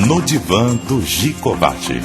No Divã do Gicovati.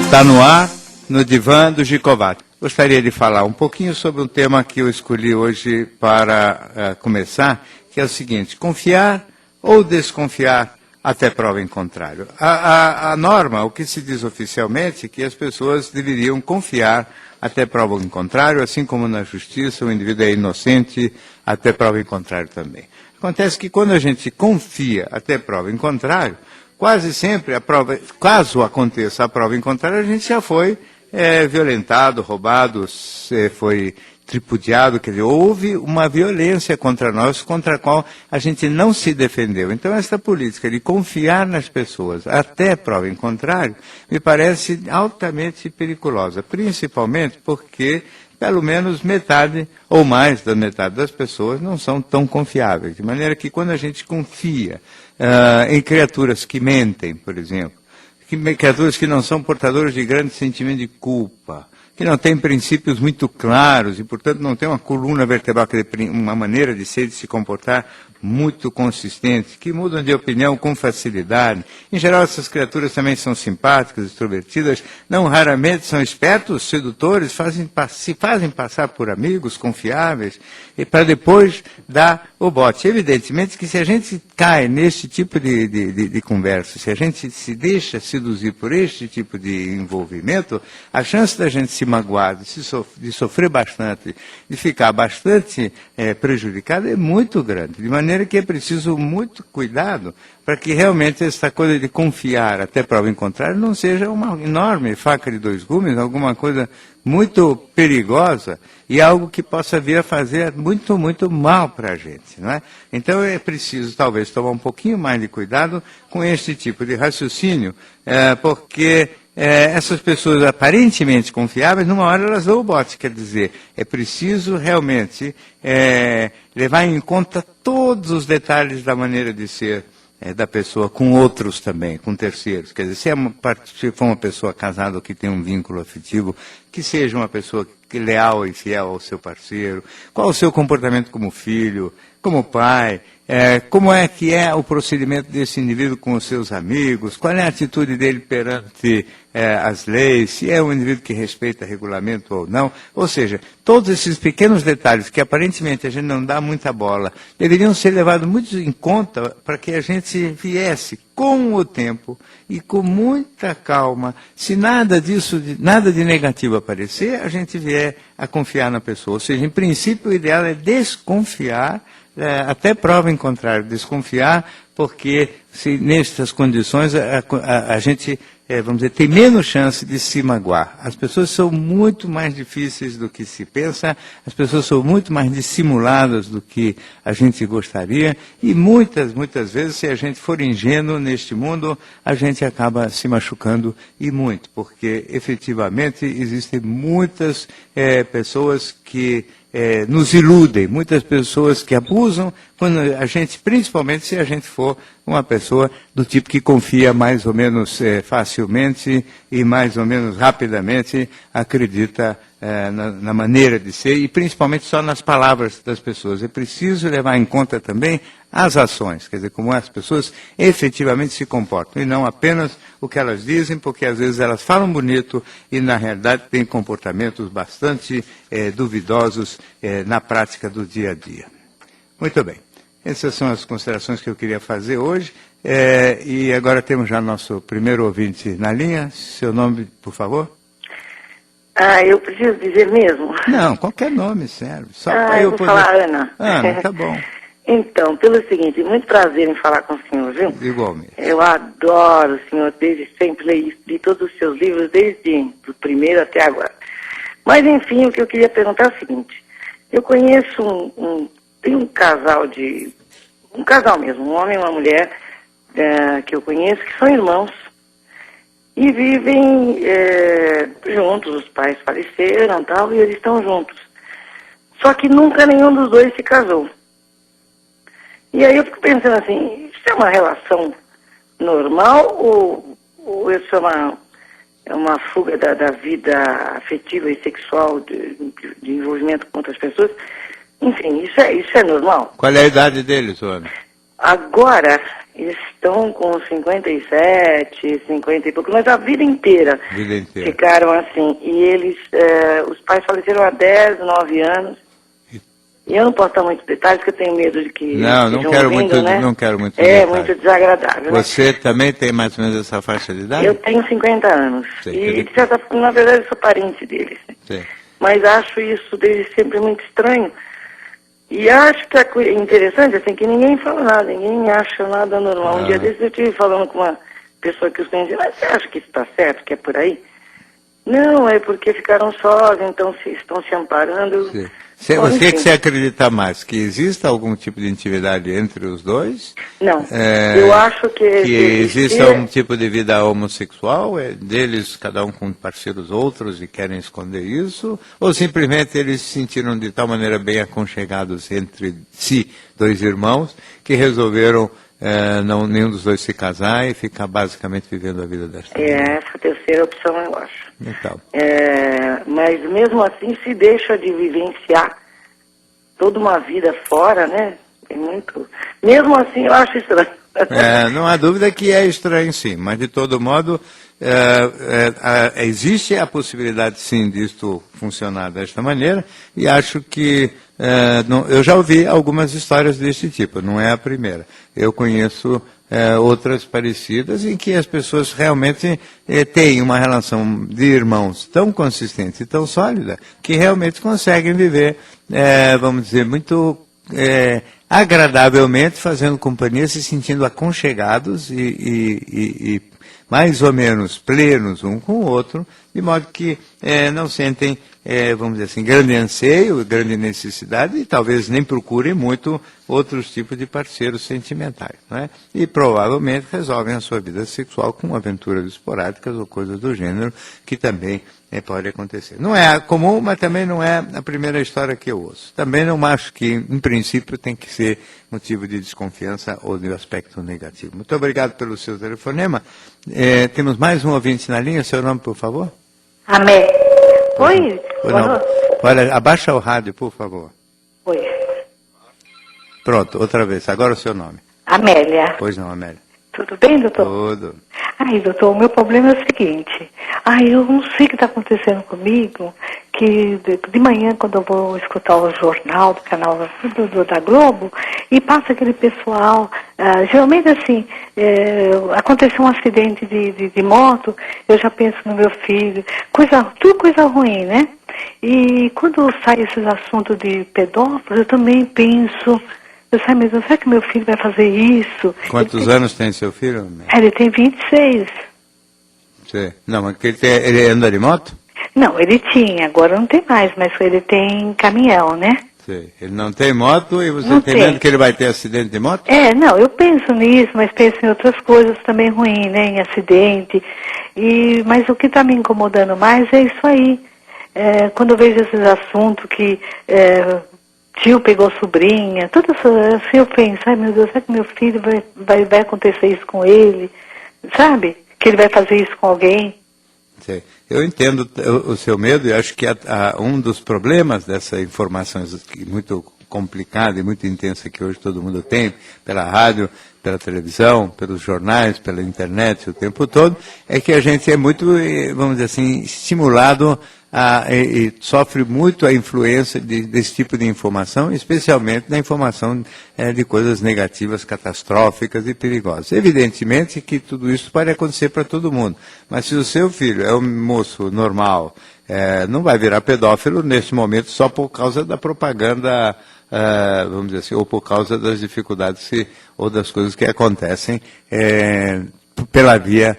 Está no ar, no Divã do Gicovati. Gostaria de falar um pouquinho sobre um tema que eu escolhi hoje para começar, que é o seguinte: confiar ou desconfiar até prova em contrário. A norma, o que se diz oficialmente, é que as pessoas deveriam confiar até prova em contrário, assim como na justiça o indivíduo é inocente até prova em contrário também. Acontece que quando a gente confia até prova em contrário, quase sempre, caso aconteça a prova em contrário, a gente já foi violentado, roubado, foi tripudiado, quer dizer, houve uma violência contra nós, contra a qual a gente não se defendeu. Então, essa política de confiar nas pessoas até prova em contrário, me parece altamente periculosa, principalmente porque pelo menos metade ou mais da metade das pessoas não são tão confiáveis. De maneira que quando a gente confia em criaturas que mentem, por exemplo, criaturas que não são portadoras de grande sentimento de culpa, que não têm princípios muito claros e, portanto, não têm uma coluna vertebral, uma maneira de ser e de se comportar muito consistente, que mudam de opinião com facilidade. Em geral, essas criaturas também são simpáticas, extrovertidas, não raramente são espertos, sedutores, se fazem passar por amigos confiáveis, e para depois dar o bote. Evidentemente que se a gente cai nesse tipo de conversa, se a gente se deixa seduzir por este tipo de envolvimento, a chance da gente se magoar, de sofrer bastante, de ficar bastante prejudicado é muito grande. De maneira que é preciso muito cuidado para que realmente essa coisa de confiar até prova em contrário não seja uma enorme faca de dois gumes, alguma coisa muito perigosa e algo que possa vir a fazer muito, muito mal para a gente, não é? Então é preciso talvez tomar um pouquinho mais de cuidado com este tipo de raciocínio, porque essas pessoas aparentemente confiáveis, numa hora elas dão o bote, quer dizer, é preciso realmente levar em conta todos os detalhes da maneira de ser da pessoa com outros também, com terceiros. Quer dizer, se for uma pessoa casada ou que tem um vínculo afetivo, que seja uma pessoa leal e fiel ao seu parceiro, qual o seu comportamento como filho, como pai, como é que é o procedimento desse indivíduo com os seus amigos, qual é a atitude dele perante as leis, se é um indivíduo que respeita regulamento ou não. Ou seja, todos esses pequenos detalhes que aparentemente a gente não dá muita bola, deveriam ser levados muito em conta para que a gente viesse com o tempo e com muita calma, se nada disso, nada de negativo aparecer, a gente vier a confiar na pessoa. Ou seja, em princípio o ideal é desconfiar, até prova em contrário, desconfiar, porque se nessas condições a gente, vamos dizer, tem menos chance de se magoar. As pessoas são muito mais difíceis do que se pensa, as pessoas são muito mais dissimuladas do que a gente gostaria, e muitas vezes, se a gente for ingênuo neste mundo, a gente acaba se machucando e muito, porque efetivamente existem muitas pessoas que nos iludem, muitas pessoas que abusam, quando a gente, principalmente se a gente for uma pessoa do tipo que confia mais ou menos facilmente e mais ou menos rapidamente acredita na maneira de ser e principalmente só nas palavras das pessoas. É preciso levar em conta também as ações, quer dizer, como as pessoas efetivamente se comportam, e não apenas o que elas dizem, porque às vezes elas falam bonito e na realidade têm comportamentos bastante duvidosos na prática do dia a dia. Muito bem, essas são as considerações que eu queria fazer hoje, e agora temos já nosso primeiro ouvinte na linha. Seu nome, por favor? Eu preciso dizer mesmo? Não, qualquer nome serve. Só eu vou falar Ana. Ana, tá bom. Então, pelo seguinte, muito prazer em falar com o senhor, viu? Igualmente. Eu adoro o senhor, desde sempre, li todos os seus livros, desde o primeiro até agora. Mas, enfim, o que eu queria perguntar é o seguinte: eu conheço tem um casal mesmo, um homem e uma mulher, que eu conheço, que são irmãos, e vivem juntos, os pais faleceram e tal, e eles estão juntos. Só que nunca nenhum dos dois se casou. E aí eu fico pensando assim, isso é uma relação normal ou isso é uma fuga da vida afetiva e sexual de envolvimento com outras pessoas? Enfim, isso é normal. Qual é a idade deles, Ana? Agora, eles estão com 57, 50 e pouco, mas a vida inteira, ficaram assim. E eles, os pais faleceram há 10, 9 anos. E eu não posso dar muitos detalhes, porque eu tenho medo de que... Não quero muito, né? Não quero muito detalhes. É muito desagradável. Você também tem mais ou menos essa faixa de idade? Eu tenho 50 anos. E, de certa forma, na verdade, eu sou parente deles. Sim. Mas acho isso deles sempre muito estranho. E acho que é interessante, assim, que ninguém fala nada, ninguém acha nada normal. Um dia desses eu estive falando com uma pessoa que os conhecia, mas você acha que isso está certo, que é por aí? Não, é porque ficaram sós, então estão se amparando. Sim. O que você acredita mais? Que exista algum tipo de intimidade entre os dois? Não, eu acho que exista um tipo de vida homossexual, deles, cada um com parceiros outros e querem esconder isso? Ou simplesmente eles se sentiram de tal maneira bem aconchegados entre si, dois irmãos, que resolveram nenhum dos dois se casar e ficar basicamente vivendo a vida desta vida? Essa terceira opção, eu acho. Então. Mas mesmo assim se deixa de vivenciar toda uma vida fora, né? Tem muito... Mesmo assim eu acho estranho. Não há dúvida que é estranho, sim, mas de todo modo existe a possibilidade, sim, disto funcionar desta maneira, e acho que eu já ouvi algumas histórias deste tipo, não é a primeira. Eu conheço outras parecidas em que as pessoas realmente têm uma relação de irmãos tão consistente e tão sólida que realmente conseguem viver, vamos dizer, muito agradavelmente, fazendo companhia, se sentindo aconchegados e mais ou menos plenos um com o outro, de modo que não sentem, vamos dizer assim, grande anseio, grande necessidade, e talvez nem procurem muito outros tipos de parceiros sentimentais, não é? E provavelmente resolvem a sua vida sexual com aventuras esporádicas ou coisas do gênero, que também pode acontecer. Não é comum, mas também não é a primeira história que eu ouço. Também não acho que, em princípio, tem que ser motivo de desconfiança ou de aspecto negativo. Muito obrigado pelo seu telefonema. Temos mais um ouvinte na linha. Seu nome, por favor? Amé. Oi. Olha, abaixa o rádio, por favor. Oi. Pronto, outra vez. Agora o seu nome. Amélia. Pois não, Amélia. Tudo bem, doutor? Tudo. Ai, doutor, o meu problema é o seguinte. Eu não sei o que está acontecendo comigo, que de manhã, quando eu vou escutar o jornal do canal da Globo, e passa aquele pessoal, geralmente assim, aconteceu um acidente de moto, eu já penso no meu filho, tudo coisa ruim, né? E quando sai esses assuntos de pedófilos, eu também penso... meu Deus, será que meu filho vai fazer isso? Quantos anos tem seu filho? Ele tem 26. Sim. Não, mas ele anda de moto? Não, ele tinha, agora não tem mais, mas ele tem caminhão, né? Sim. Ele não tem moto e você tem medo que ele vai ter acidente de moto? Não, eu penso nisso, mas penso em outras coisas também ruins, né? Em acidente. Mas o que está me incomodando mais é isso aí. Quando eu vejo esses assuntos que... tio pegou sobrinha, tudo assim eu penso, ai meu Deus, será que meu filho vai acontecer isso com ele? Sabe? Que ele vai fazer isso com alguém? Sim. Eu entendo o seu medo e acho que um dos problemas dessa informação muito complicada e muito intensa que hoje todo mundo tem, pela rádio, pela televisão, pelos jornais, pela internet o tempo todo, é que a gente é muito, vamos dizer assim, estimulado e sofre muito a influência desse tipo de informação, especialmente da informação de coisas negativas, catastróficas e perigosas. Evidentemente que tudo isso pode acontecer para todo mundo, mas se o seu filho é um moço normal, não vai virar pedófilo nesse momento só por causa da propaganda, vamos dizer assim, ou por causa das dificuldades ou das coisas que acontecem pela via,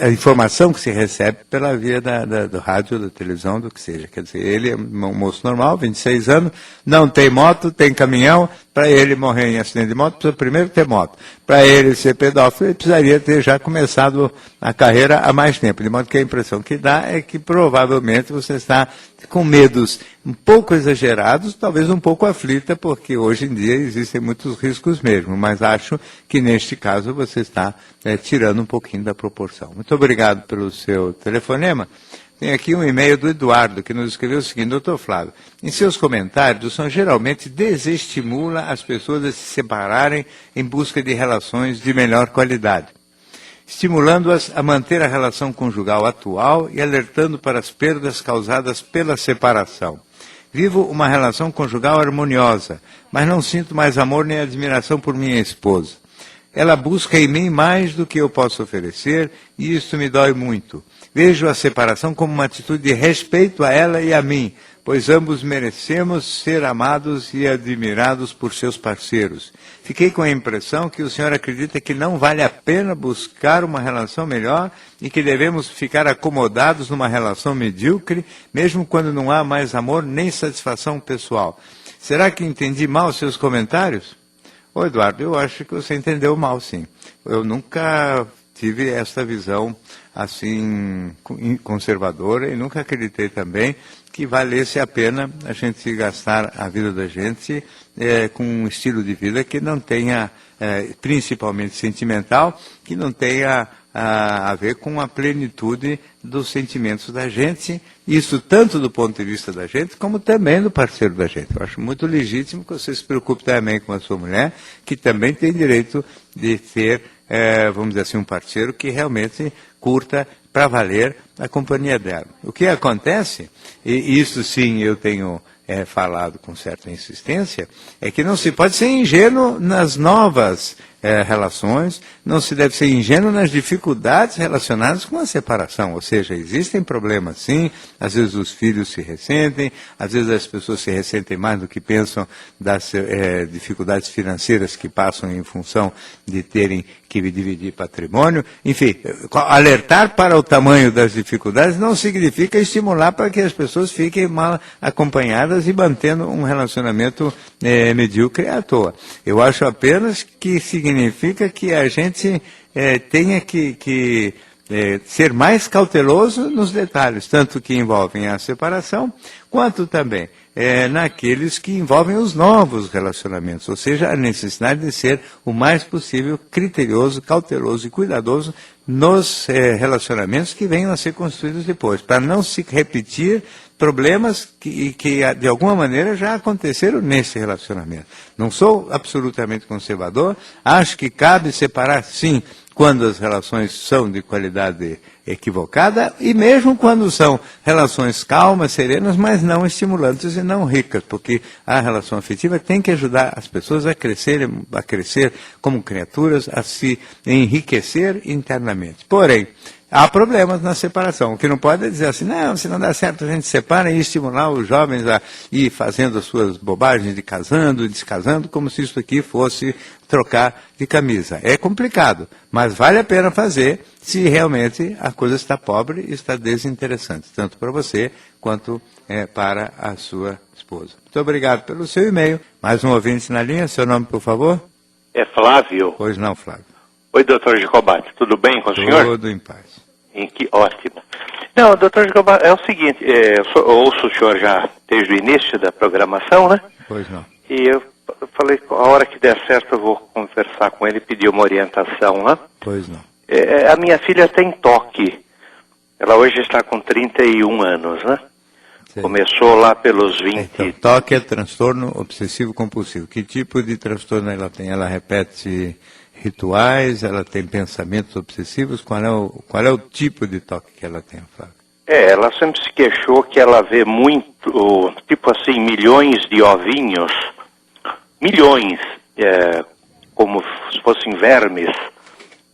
a informação que se recebe pela via do rádio, da televisão, do que seja. Quer dizer, ele é um moço normal, 26 anos, não tem moto, tem caminhão, para ele morrer em acidente de moto, precisa primeiro ter moto. Para ele ser pedófilo, ele precisaria ter já começado a carreira há mais tempo. De modo que a impressão que dá é que provavelmente você está com medos um pouco exagerados, talvez um pouco aflita, porque hoje em dia existem muitos riscos mesmo, mas acho que neste caso você está tirando um pouquinho da proporção. Muito obrigado pelo seu telefonema. Tem aqui um e-mail do Eduardo, que nos escreveu o seguinte: doutor Flávio, em seus comentários, o senhor geralmente desestimula as pessoas a se separarem em busca de relações de melhor qualidade, estimulando-as a manter a relação conjugal atual e alertando para as perdas causadas pela separação. Vivo uma relação conjugal harmoniosa, mas não sinto mais amor nem admiração por minha esposa. Ela busca em mim mais do que eu posso oferecer e isso me dói muito. Vejo a separação como uma atitude de respeito a ela e a mim, pois ambos merecemos ser amados e admirados por seus parceiros. Fiquei com a impressão que o senhor acredita que não vale a pena buscar uma relação melhor e que devemos ficar acomodados numa relação medíocre, mesmo quando não há mais amor nem satisfação pessoal. Será que entendi mal seus comentários? Ô Eduardo, eu acho que você entendeu mal, sim. Eu nunca tive essa visão assim conservadora e nunca acreditei também que valesse a pena a gente gastar a vida da gente com um estilo de vida que não tenha, principalmente sentimental, que não tenha a ver com a plenitude dos sentimentos da gente, isso tanto do ponto de vista da gente, como também do parceiro da gente. Eu acho muito legítimo que você se preocupe também com a sua mulher, que também tem direito de ter, vamos dizer assim, um parceiro que realmente curta para valer a companhia dela. O que acontece, e isso sim eu tenho falado com certa insistência, é que não se pode ser ingênuo nas novas relações, não se deve ser ingênuo nas dificuldades relacionadas com a separação, ou seja, existem problemas sim, às vezes os filhos se ressentem, às vezes as pessoas se ressentem mais do que pensam das dificuldades financeiras que passam em função de terem que dividir patrimônio, enfim, alertar para o tamanho das dificuldades não significa estimular para que as pessoas fiquem mal acompanhadas e mantendo um relacionamento medíocre à toa. Eu acho apenas que significa que a gente tenha que ser mais cauteloso nos detalhes, tanto que envolvem a separação, quanto também naqueles que envolvem os novos relacionamentos, ou seja, a necessidade de ser o mais possível criterioso, cauteloso e cuidadoso nos relacionamentos que venham a ser construídos depois, para não se repetir problemas que de alguma maneira já aconteceram nesse relacionamento. Não sou absolutamente conservador, acho que cabe separar, sim, quando as relações são de qualidade equivocada e mesmo quando são relações calmas, serenas, mas não estimulantes e não ricas, porque a relação afetiva tem que ajudar as pessoas a crescer como criaturas, a se enriquecer internamente. Porém, há problemas na separação. O que não pode é dizer assim, não, se não dá certo a gente separa e estimular os jovens a ir fazendo as suas bobagens de casando e descasando, como se isso aqui fosse trocar de camisa. É complicado, mas vale a pena fazer se realmente a coisa está pobre e está desinteressante, tanto para você quanto para a sua esposa. Muito obrigado pelo seu e-mail. Mais um ouvinte na linha, seu nome, por favor? É Flávio. Pois não, Flávio. Oi, doutor Gicobati, tudo bem com o senhor? Tudo em paz. Que ótimo. Não, doutor Gicobati, é o seguinte, eu ouço o senhor já desde o início da programação, né? Pois não. E eu falei, a hora que der certo eu vou conversar com ele e pedir uma orientação, né? Pois não. A minha filha tem toque. Ela hoje está com 31 anos, né? Sim. Começou lá pelos 20... Então, toque é transtorno obsessivo-compulsivo. Que tipo de transtorno ela tem? Ela repete rituais, ela tem pensamentos obsessivos? Qual é o tipo de toque que ela tem, Flávio? Ela sempre se queixou que ela vê muito, tipo assim, milhões de ovinhos, milhões, como se fossem vermes,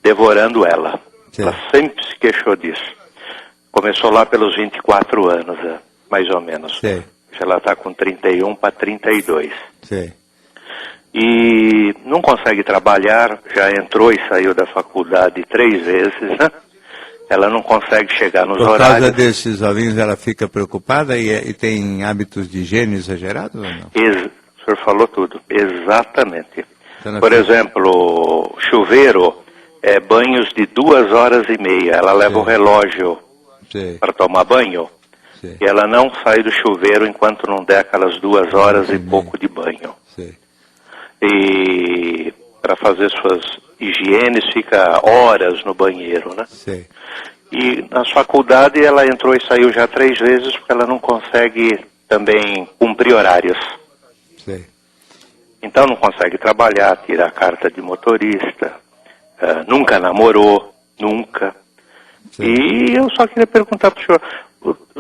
devorando ela. Sim. Ela sempre se queixou disso. Começou lá pelos 24 anos, mais ou menos. Sim. Ela está com 31 para 32. Sim. E não consegue trabalhar, já entrou e saiu da faculdade 3 vezes, né? Ela não consegue chegar nos horários. Por causa desses ovinhos ela fica preocupada e tem hábitos de higiene exagerados ou não? O senhor falou tudo, exatamente. Então, por exemplo, chuveiro, banhos de 2h30, ela leva o relógio para tomar banho. Sim. E ela não sai do chuveiro enquanto não der aquelas 2 horas e pouco de banho. Sim. E para fazer suas higienes fica horas no banheiro, né? Sim. E na faculdade ela entrou e saiu já 3 vezes porque ela não consegue também cumprir horários. Sei. Então não consegue trabalhar, tirar a carta de motorista, nunca namorou, nunca. Sim. E eu só queria perguntar para o senhor,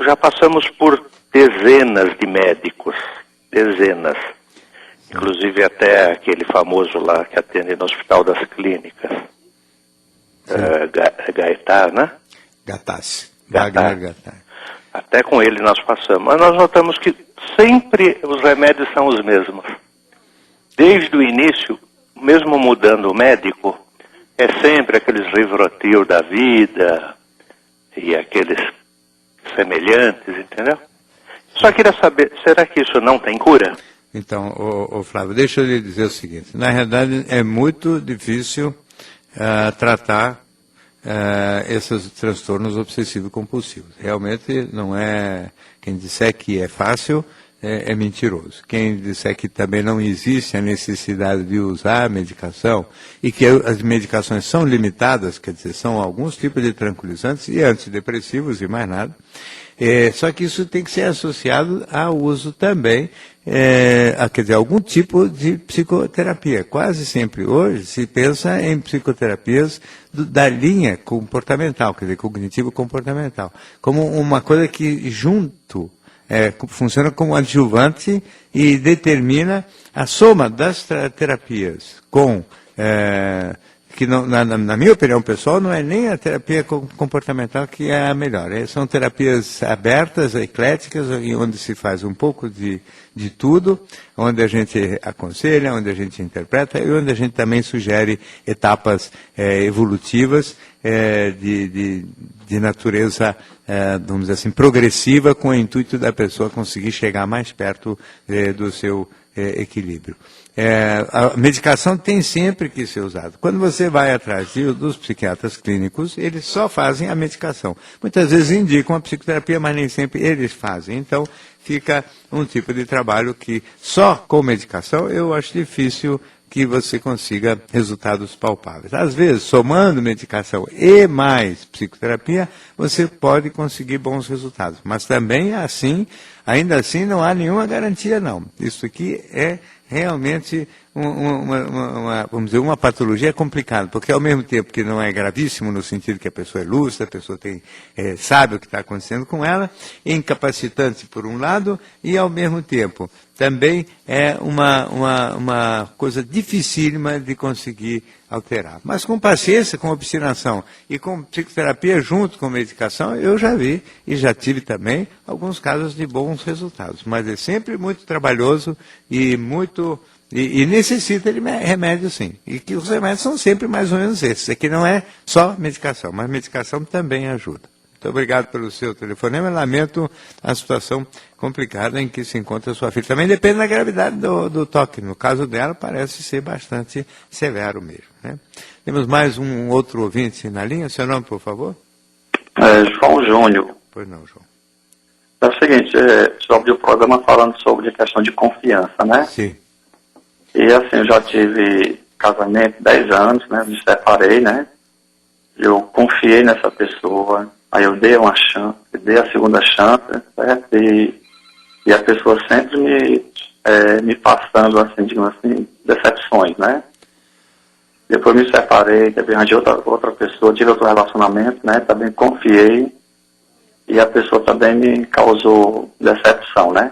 já passamos por dezenas de médicos, dezenas. Inclusive até aquele famoso lá que atende no Hospital das Clínicas, Gaetar, né? Gattaz. Gaetar. Até com ele nós passamos. Mas nós notamos que sempre os remédios são os mesmos. Desde o início, mesmo mudando o médico, é sempre aqueles Rivotril da vida e aqueles semelhantes, entendeu? Só queria saber, será que isso não tem cura? Então, Flávio, deixa eu lhe dizer o seguinte. Na realidade, é muito difícil tratar esses transtornos obsessivo-compulsivos. Realmente não é... Quem disser que é fácil é mentiroso. Quem disser que também não existe a necessidade de usar a medicação e que as medicações são limitadas, quer dizer, são alguns tipos de tranquilizantes e antidepressivos e mais nada, só que isso tem que ser associado ao uso também, quer dizer, algum tipo de psicoterapia. Quase sempre hoje se pensa em psicoterapias da linha comportamental, quer dizer, cognitivo-comportamental, como uma coisa que junto funciona como adjuvante e determina a soma das terapias com... que não, na minha opinião pessoal, não é nem a terapia comportamental que é a melhor. São terapias abertas, ecléticas, onde se faz um pouco de tudo, onde a gente aconselha, onde a gente interpreta e onde a gente também sugere etapas evolutivas de natureza, vamos dizer assim, progressiva, com o intuito da pessoa conseguir chegar mais perto do seu equilíbrio. A medicação tem sempre que ser usada. Quando você vai atrás dos psiquiatras clínicos, eles só fazem a medicação. Muitas vezes indicam a psicoterapia, mas nem sempre eles fazem. Então, fica um tipo de trabalho que só com medicação eu acho difícil que você consiga resultados palpáveis. Às vezes, somando medicação e mais psicoterapia, você pode conseguir bons resultados. Mas também, assim, ainda assim, não há nenhuma garantia, não. Isso aqui é realmente vamos dizer, uma patologia complicada, porque ao mesmo tempo que não é gravíssimo no sentido que a pessoa é lúcida, a pessoa sabe o que está acontecendo com ela, é incapacitante por um lado, e ao mesmo tempo também é uma coisa dificílima de conseguir alterar. Mas com paciência, com obstinação e com psicoterapia junto com medicação, eu já vi e já tive também alguns casos de bons resultados. Mas é sempre muito trabalhoso e necessita de remédio, sim. E que os remédios são sempre mais ou menos esses. Aqui não é só medicação, mas medicação também ajuda. Muito obrigado pelo seu telefonema. Lamento a situação complicada em que se encontra a sua filha. Também depende da gravidade do toque. No caso dela, parece ser bastante severo mesmo, né? Temos mais um outro ouvinte na linha. Seu nome, por favor? João Júnior. Pois não, João. É o seguinte, sobre o programa falando sobre a questão de confiança, né? Sim. E assim, eu já tive casamento 10 anos, né? Me separei, né? Eu confiei nessa pessoa, aí eu dei uma chance, dei a segunda chance, certo? E a pessoa sempre me passando, assim, digamos assim, decepções, né? Depois me separei, também arranjei outra pessoa, tive outro relacionamento, né? Também confiei e a pessoa também me causou decepção, né?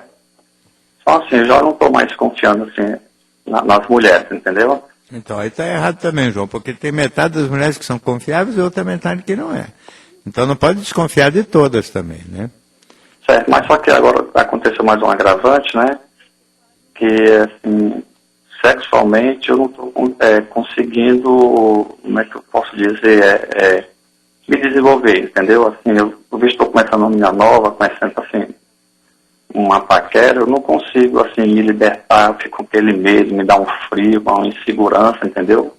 Só assim, eu já não estou mais confiando, assim, nas mulheres, entendeu? Então, aí está errado também, João, porque tem metade das mulheres que são confiáveis e outra metade que não é. Então não pode desconfiar de todas também, né? Certo, mas só que agora aconteceu mais um agravante, né? Que, assim, sexualmente eu não estou conseguindo, como é que eu posso dizer, me desenvolver, entendeu? Assim, eu vejo que estou começando uma menina nova, conhecendo, assim, uma paquera, eu não consigo, assim, me libertar, eu fico com aquele medo, me dá um frio, uma insegurança, entendeu?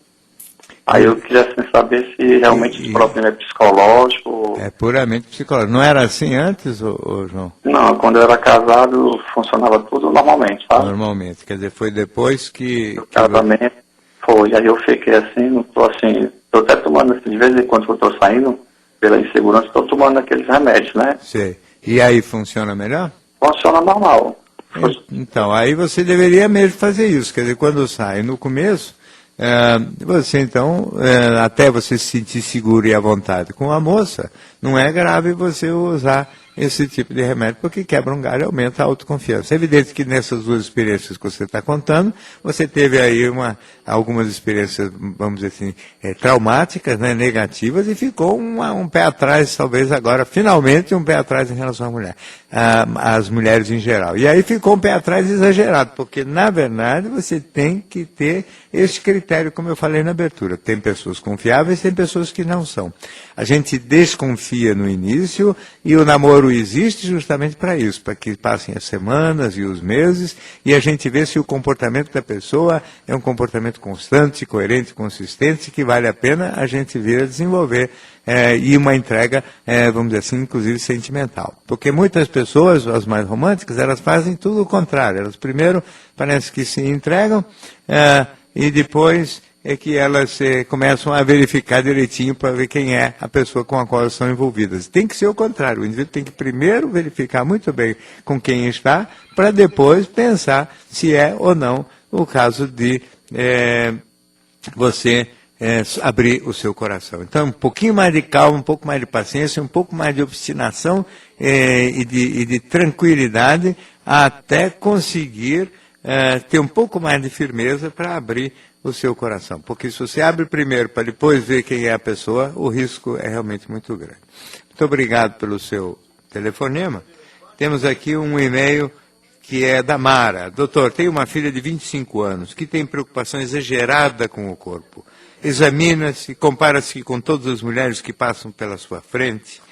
Aí eu queria, assim, saber se realmente o problema é psicológico. É puramente psicológico. Não era assim antes, ô João? Não, quando eu era casado, funcionava tudo normalmente, sabe? Normalmente, quer dizer, foi depois que... O casamento foi, aí eu fiquei assim, não tô assim, tô até tomando, assim, de vez em quando que eu tô saindo, pela insegurança, estou tomando aqueles remédios, né? Sei. E aí funciona melhor? Funciona normal. Então, aí você deveria mesmo fazer isso. Quer dizer, quando sai no começo, você então, até você se sentir seguro e à vontade com a moça, não é grave você usar esse tipo de remédio, porque quebra um galho e aumenta a autoconfiança. É evidente que nessas duas experiências que você está contando, você teve aí algumas experiências, vamos dizer assim, traumáticas, né, negativas, e ficou um pé atrás, talvez agora, finalmente, um pé atrás em relação à mulher, às mulheres em geral. E aí ficou um pé atrás exagerado, porque, na verdade, você tem que ter esse critério, como eu falei na abertura. Tem pessoas confiáveis, tem pessoas que não são. A gente desconfia no início, e o namoro existe justamente para isso, para que passem as semanas e os meses, e a gente vê se o comportamento da pessoa é um comportamento constante, coerente, consistente, que vale a pena a gente vir a desenvolver, e uma entrega, vamos dizer assim, inclusive sentimental. Porque muitas pessoas, as mais românticas, elas fazem tudo o contrário. Elas primeiro parece que se entregam, e depois é que elas começam a verificar direitinho para ver quem é a pessoa com a qual elas são envolvidas. Tem que ser o contrário, o indivíduo tem que primeiro verificar muito bem com quem está, para depois pensar se é ou não o caso de você abrir o seu coração. Então, um pouquinho mais de calma, um pouco mais de paciência, um pouco mais de obstinação e de tranquilidade, até conseguir ter um pouco mais de firmeza para abrir o seu coração. Porque se você abre primeiro para depois ver quem é a pessoa, o risco é realmente muito grande. Muito obrigado pelo seu telefonema. Temos aqui um e-mail que é da Mara. Doutor, tenho uma filha de 25 anos que tem preocupação exagerada com o corpo. Examina-se, compara-se com todas as mulheres que passam pela sua frente.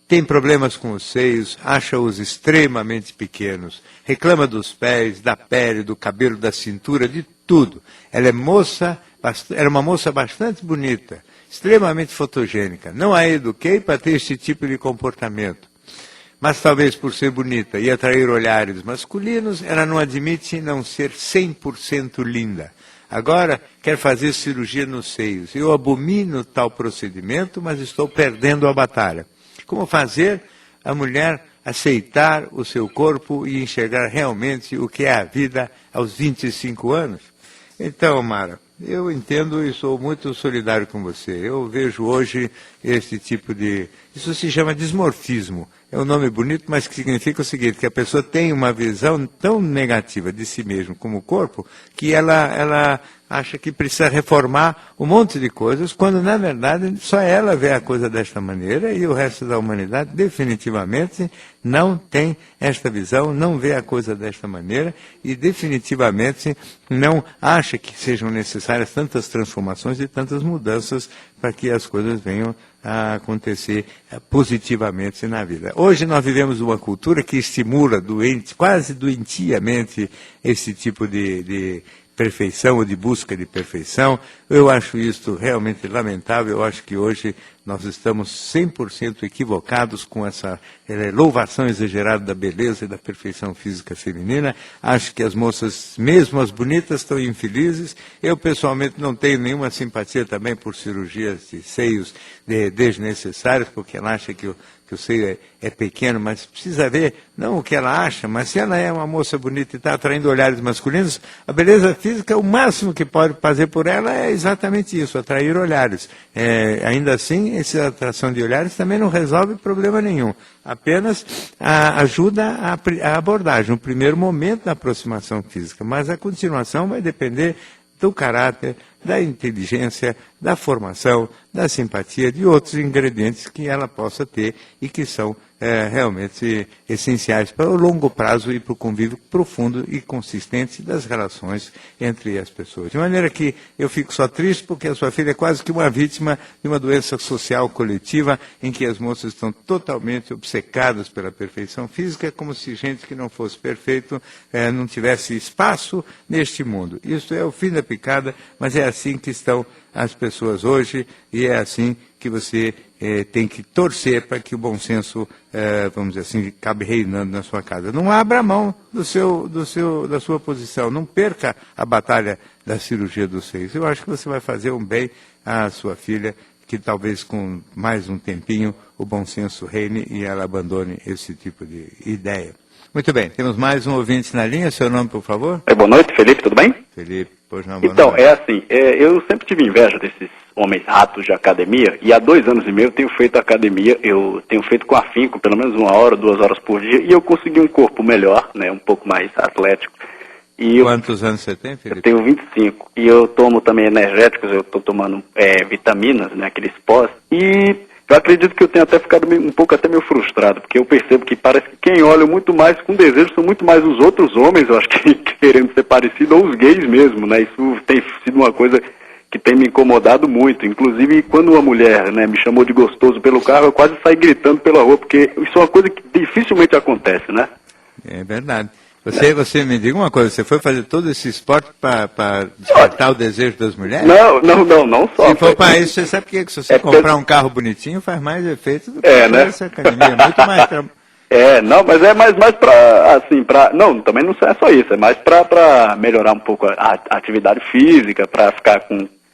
Tem problemas com os seios, acha-os extremamente pequenos, reclama dos pés, da pele, do cabelo, da cintura, de tudo. Ela era uma moça bastante bonita, extremamente fotogênica. Não a eduquei para ter esse tipo de comportamento. Mas talvez por ser bonita e atrair olhares masculinos, ela não admite não ser 100% linda. Agora quer fazer cirurgia nos seios. Eu abomino tal procedimento, mas estou perdendo a batalha. Como fazer a mulher aceitar o seu corpo e enxergar realmente o que é a vida aos 25 anos? Então, Mara, eu entendo e sou muito solidário com você. Eu vejo hoje esse tipo de... Isso se chama dismorfismo. É um nome bonito, mas que significa o seguinte, que a pessoa tem uma visão tão negativa de si mesmo como o corpo, que ela acha que precisa reformar um monte de coisas, quando na verdade só ela vê a coisa desta maneira e o resto da humanidade definitivamente não tem esta visão, não vê a coisa desta maneira e definitivamente não acha que sejam necessárias tantas transformações e tantas mudanças para que as coisas venham a acontecer positivamente na vida. Hoje nós vivemos uma cultura que estimula quase doentiamente esse tipo de perfeição ou de busca de perfeição. Eu acho isso realmente lamentável. Eu acho que hoje nós estamos 100% equivocados com essa louvação exagerada da beleza e da perfeição física feminina. Acho que as moças, mesmo as bonitas, estão infelizes. Eu, pessoalmente, não tenho nenhuma simpatia também por cirurgias de seios desnecessárias, porque ela acha que o seio é pequeno, mas precisa ver, não o que ela acha, mas se ela é uma moça bonita e está atraindo olhares masculinos, a beleza física, o máximo que pode fazer por ela é exatamente isso, atrair olhares. Ainda assim, essa atração de olhares também não resolve problema nenhum, apenas ajuda a abordagem, o primeiro momento da aproximação física, mas a continuação vai depender do caráter, da inteligência, da formação, da simpatia, de outros ingredientes que ela possa ter e que são realmente essenciais para o longo prazo e para o convívio profundo e consistente das relações entre as pessoas. De maneira que eu fico só triste porque a sua filha é quase que uma vítima de uma doença social coletiva em que as moças estão totalmente obcecadas pela perfeição física, como se gente que não fosse perfeito não tivesse espaço neste mundo. Isso é o fim da picada, mas é assim que estão as pessoas hoje e é assim que você tem que torcer para que o bom senso, vamos dizer assim, acabe reinando na sua casa. Não abra mão da sua posição, não perca a batalha da cirurgia dos seios. Eu acho que você vai fazer um bem à sua filha que talvez com mais um tempinho o bom senso reine e ela abandone esse tipo de ideia. Muito bem, temos mais um ouvinte na linha. Seu nome, por favor? Boa noite, Felipe, tudo bem? Felipe, pois não, boa então, noite. é assim, eu sempre tive inveja desses homens ratos de academia, e há 2 anos e meio eu tenho feito academia, eu tenho feito com afinco, pelo menos 1 hora, 2 horas por dia, e eu consegui um corpo melhor, né, um pouco mais atlético. E Quantos anos você tem, Felipe? Eu tenho 25, e eu tomo também energéticos, eu estou tomando vitaminas, né, aqueles pós, e eu acredito que eu tenho até ficado um pouco até meio frustrado, porque eu percebo que parece que quem olha muito mais com desejo são muito mais os outros homens, eu acho que querendo ser parecido, ou os gays mesmo, né, isso tem sido uma coisa que tem me incomodado muito. Inclusive, quando uma mulher, né, me chamou de gostoso pelo carro, eu quase saí gritando pela rua, porque isso é uma coisa que dificilmente acontece, né? É verdade. Você me diga uma coisa, você foi fazer todo esse esporte para despertar o desejo das mulheres? Não só. Se for para isso, você sabe que se você comprar um carro bonitinho, faz mais efeito do que né? essa academia, muito mais trabalho. Não, mas é mais pra, assim, não, também não é só isso, é mais pra melhorar um pouco a atividade física, pra ficar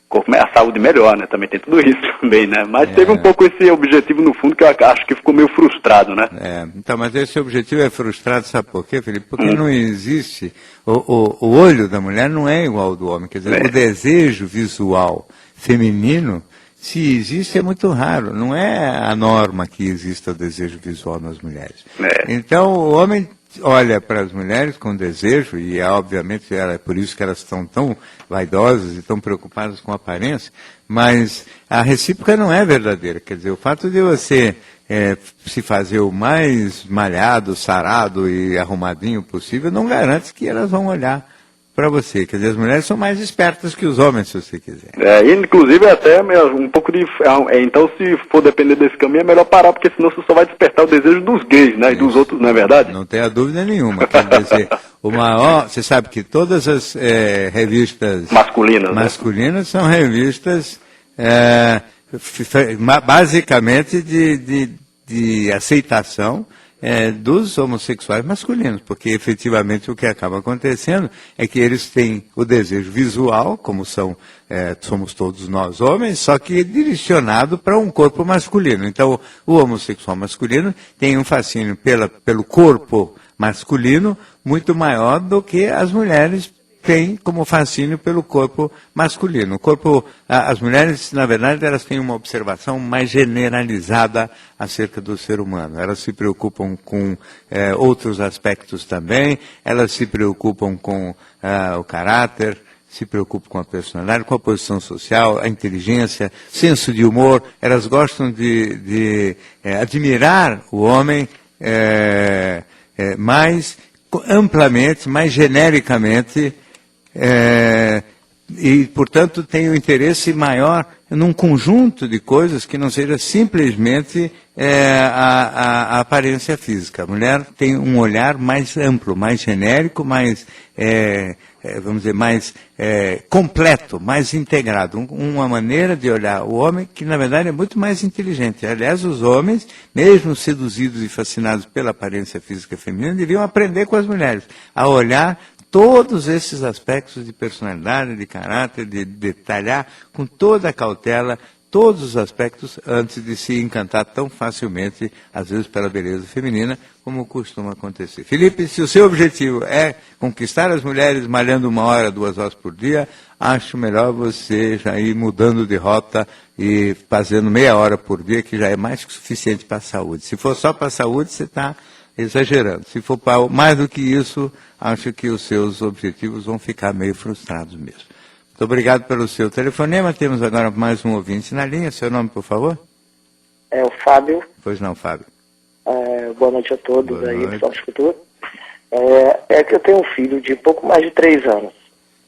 com a saúde melhor, né, também tem tudo isso também, né, mas teve um pouco esse objetivo no fundo que eu acho que ficou meio frustrado, né. Então, mas esse objetivo é frustrado, sabe por quê, Felipe? Porque não existe, o olho da mulher não é igual ao do homem, quer dizer, o desejo visual feminino, se existe, é muito raro. Não é a norma que exista o desejo visual nas mulheres. Então, o homem olha para as mulheres com desejo, e obviamente é por isso que elas estão tão vaidosas e tão preocupadas com a aparência, mas a recíproca não é verdadeira. Quer dizer, o fato de você se fazer o mais malhado, sarado e arrumadinho possível não garante que elas vão olhar para você. Quer dizer, as mulheres são mais espertas que os homens, se você quiser. Inclusive até um pouco de... então, se for depender desse caminho, é melhor parar, porque senão você só vai despertar o desejo dos gays, né? E dos outros, não é verdade? Não tenha dúvida nenhuma. Quer dizer, você sabe que todas as revistas masculinas são revistas basicamente de aceitação dos homossexuais masculinos, porque efetivamente o que acaba acontecendo é que eles têm o desejo visual, como somos todos nós homens, só que direcionado para um corpo masculino. Então, o homossexual masculino tem um fascínio pelo corpo masculino muito maior do que as mulheres têm como fascínio pelo corpo masculino. As mulheres, na verdade, elas têm uma observação mais generalizada acerca do ser humano. Elas se preocupam com outros aspectos também, elas se preocupam com o caráter, se preocupam com a personalidade, com a posição social, a inteligência, senso de humor. Elas gostam de admirar o homem mais amplamente, mais genericamente, e, portanto, tem um interesse maior num conjunto de coisas que não seja simplesmente a aparência física. A mulher tem um olhar mais amplo, mais genérico, mais, vamos dizer, mais completo, mais integrado. Uma maneira de olhar o homem que, na verdade, é muito mais inteligente. Aliás, os homens, mesmo seduzidos e fascinados pela aparência física feminina, deviam aprender com as mulheres a olhar todos esses aspectos de personalidade, de caráter, de detalhar com toda a cautela todos os aspectos antes de se encantar tão facilmente, às vezes, pela beleza feminina, como costuma acontecer. Felipe, se o seu objetivo é conquistar as mulheres malhando 1 hora, 2 horas por dia, acho melhor você já ir mudando de rota e fazendo meia hora por dia, que já é mais que suficiente para a saúde. Se for só para a saúde, você está exagerando. Se for para mais do que isso, acho que os seus objetivos vão ficar meio frustrados mesmo. Muito obrigado pelo seu telefonema. Temos agora mais um ouvinte na linha. Seu nome, por favor? É o Fábio. Pois não, Fábio. Boa noite a todos aí, pessoal do escutou. É que eu tenho um filho de pouco mais de 3 anos.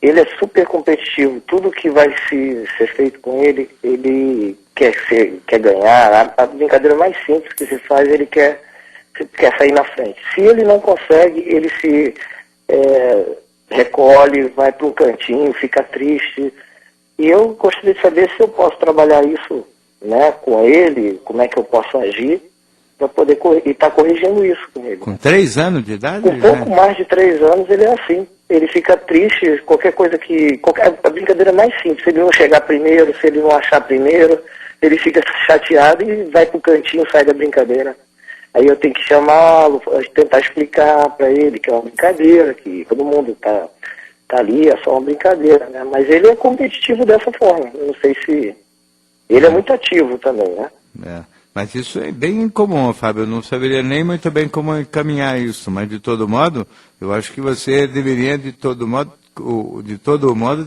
Ele é super competitivo. Tudo que vai ser feito com ele, ele quer ganhar. A brincadeira mais simples que se faz, ele quer sair na frente. Se ele não consegue, ele se recolhe, vai para um cantinho, fica triste. E eu gostaria de saber se eu posso trabalhar isso, né, com ele, como é que eu posso agir para poder estar corrigindo isso com ele. Com 3 anos de idade? Com pouco mais de 3 anos ele é assim. Ele fica triste, qualquer coisa a brincadeira mais simples. Se ele não chegar primeiro, se ele não achar primeiro, ele fica chateado e vai pro cantinho, sai da brincadeira. Aí eu tenho que chamá-lo, tentar explicar para ele que é uma brincadeira, que todo mundo tá ali, é só uma brincadeira, né? Mas ele é competitivo dessa forma. Eu não sei se... Ele é muito ativo também, né? Mas isso é bem incomum, Fábio. Eu não saberia nem muito bem como encaminhar isso. Mas, de todo modo, eu acho que você deveria, de todo modo,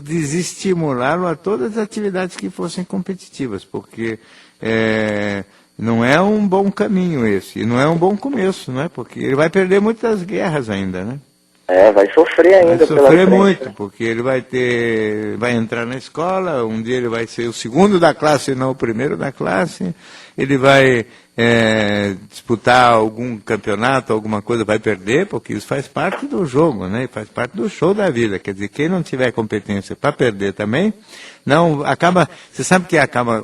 desestimulá-lo a todas as atividades que fossem competitivas, porque não é um bom caminho esse, e não é um bom começo, não é? Porque ele vai perder muitas guerras ainda, né? Vai sofrer ainda. Vai sofrer muito, porque ele vai entrar na escola, um dia ele vai ser o segundo da classe e não o primeiro da classe, ele vai disputar algum campeonato, alguma coisa, vai perder, porque isso faz parte do jogo, né? Faz parte do show da vida. Quer dizer, quem não tiver competência para perder também, não acaba. Você sabe o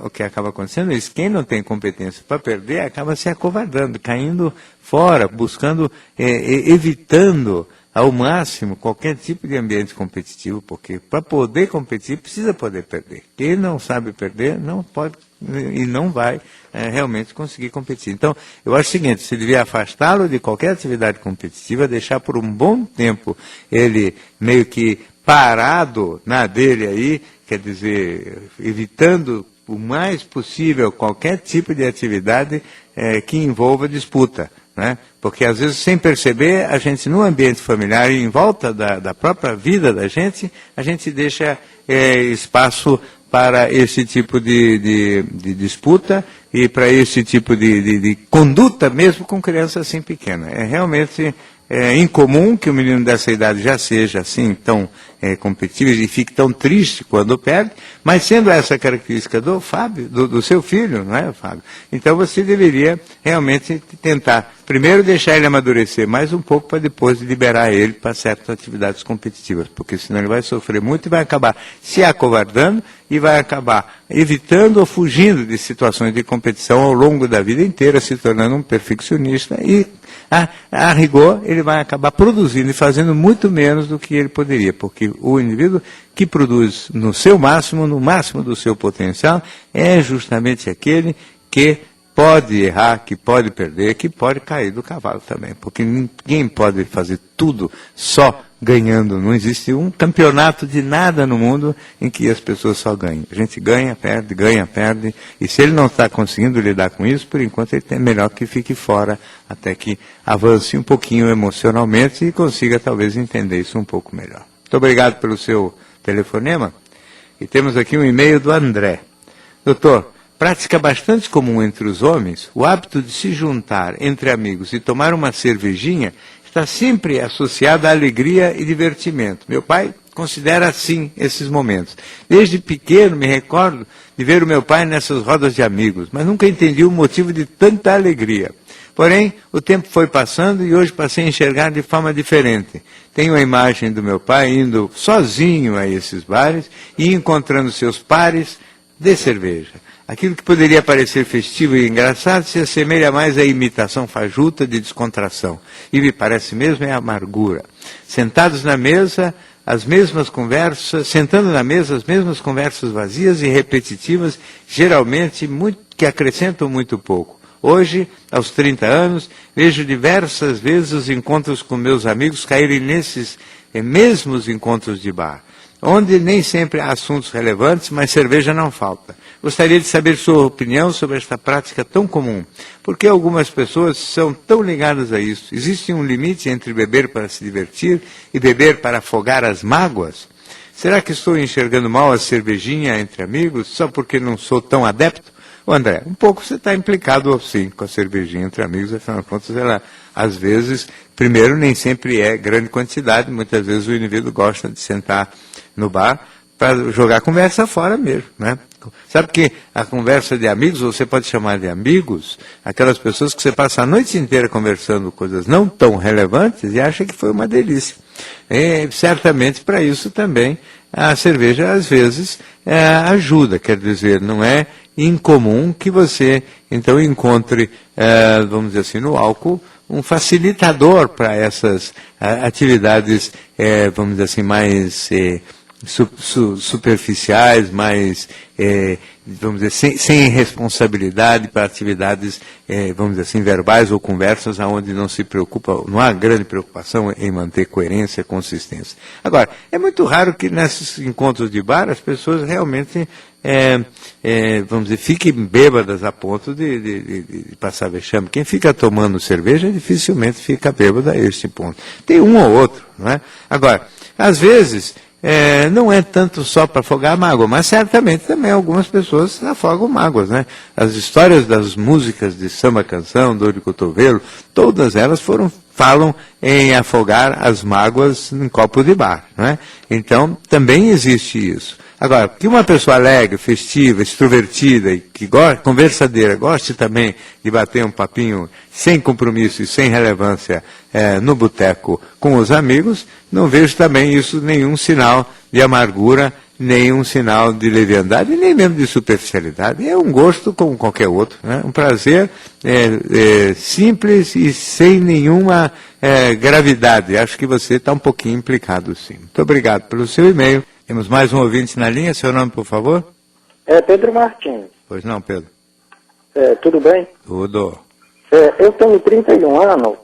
que acaba acontecendo? Isso, quem não tem competência para perder acaba se acovardando, caindo fora, buscando, evitando ao máximo qualquer tipo de ambiente competitivo, porque para poder competir precisa poder perder. Quem não sabe perder não pode e não vai realmente conseguir competir. Então, eu acho o seguinte, você devia afastá-lo de qualquer atividade competitiva, deixar por um bom tempo ele meio que parado na dele aí, quer dizer, evitando o mais possível qualquer tipo de atividade que envolva disputa. Né? Porque às vezes, sem perceber, a gente no ambiente familiar e em volta da própria vida da gente, a gente deixa espaço para esse tipo de disputa e para esse tipo de conduta mesmo com criança assim pequena. É realmente incomum que o menino dessa idade já seja assim tão competitivo e fique tão triste quando perde, mas sendo essa característica do Fábio, do seu filho, não é, Fábio? Então você deveria realmente tentar, primeiro deixar ele amadurecer mais um pouco para depois liberar ele para certas atividades competitivas, porque senão ele vai sofrer muito e vai acabar se acovardando e vai acabar evitando ou fugindo de situações de competição ao longo da vida inteira, se tornando um perfeccionista e, a rigor, ele vai acabar produzindo e fazendo muito menos do que ele poderia, porque o indivíduo que produz no seu máximo, no máximo do seu potencial, é justamente aquele que pode errar, que pode perder, que pode cair do cavalo também, porque ninguém pode fazer tudo só ganhando. Não existe um campeonato de nada no mundo em que as pessoas só ganham. A gente ganha, perde, e se ele não está conseguindo lidar com isso, por enquanto ele é melhor que fique fora, até que avance um pouquinho emocionalmente e consiga talvez entender isso um pouco melhor. Muito obrigado pelo seu telefonema, e temos aqui um e-mail do André. Doutor, prática bastante comum entre os homens, o hábito de se juntar entre amigos e tomar uma cervejinha está sempre associado à alegria e divertimento. Meu pai considera assim esses momentos. Desde pequeno me recordo de ver o meu pai nessas rodas de amigos, mas nunca entendi o motivo de tanta alegria. Porém, o tempo foi passando e hoje passei a enxergar de forma diferente. Tenho a imagem do meu pai indo sozinho a esses bares e encontrando seus pares de cerveja. Aquilo que poderia parecer festivo e engraçado se assemelha mais à imitação fajuta de descontração. E me parece mesmo é amargura. Sentados na mesa, sentando na mesa, as mesmas conversas vazias e repetitivas, geralmente que acrescentam muito pouco. Hoje, aos 30 anos, vejo diversas vezes os encontros com meus amigos caírem nesses mesmos encontros de bar, onde nem sempre há assuntos relevantes, mas cerveja não falta. Gostaria de saber sua opinião sobre esta prática tão comum. Por que algumas pessoas são tão ligadas a isso? Existe um limite entre beber para se divertir e beber para afogar as mágoas? Será que estou enxergando mal a cervejinha entre amigos só porque não sou tão adepto? Ô André, um pouco você está implicado, sim, com a cervejinha entre amigos, afinal de contas, ela, às vezes, primeiro, nem sempre é grande quantidade, muitas vezes o indivíduo gosta de sentar no bar para jogar a conversa fora mesmo, né? Sabe que a conversa de amigos, você pode chamar de amigos, aquelas pessoas que você passa a noite inteira conversando coisas não tão relevantes e acha que foi uma delícia. E, certamente, para isso também, a cerveja, às vezes, ajuda, quer dizer, não é incomum que você, então, encontre, vamos dizer assim, no álcool, um facilitador para essas atividades, vamos dizer assim, mais superficiais, mais vamos dizer, sem responsabilidade para atividades, vamos dizer assim, verbais ou conversas, onde não se preocupa, não há grande preocupação em manter coerência, consistência. Agora, é muito raro que nesses encontros de bar as pessoas realmente, vamos dizer, fiquem bêbadas a ponto de passar vexame. Quem fica tomando cerveja dificilmente fica bêbado a este ponto. Tem um ou outro, não é? Agora, às vezes, não é tanto só para afogar a mágoa, mas certamente também algumas pessoas afogam mágoas, né? As histórias das músicas de samba-canção, dor de cotovelo, todas elas falam em afogar as mágoas em copo de bar, não é? Então, também existe isso. Agora, que uma pessoa alegre, festiva, extrovertida e que conversadeira, goste também de bater um papinho sem compromisso e sem relevância no boteco com os amigos, não vejo também isso nenhum sinal de amargura, nenhum sinal de leviandade, nem mesmo de superficialidade. É um gosto como qualquer outro, né? Um prazer simples e sem nenhuma gravidade. Acho que você está um pouquinho implicado, sim. Muito obrigado pelo seu e-mail. Temos mais um ouvinte na linha. Seu nome, por favor? Pedro Martins. Pois não, Pedro. Tudo bem? Tudo. Eu tenho 31 anos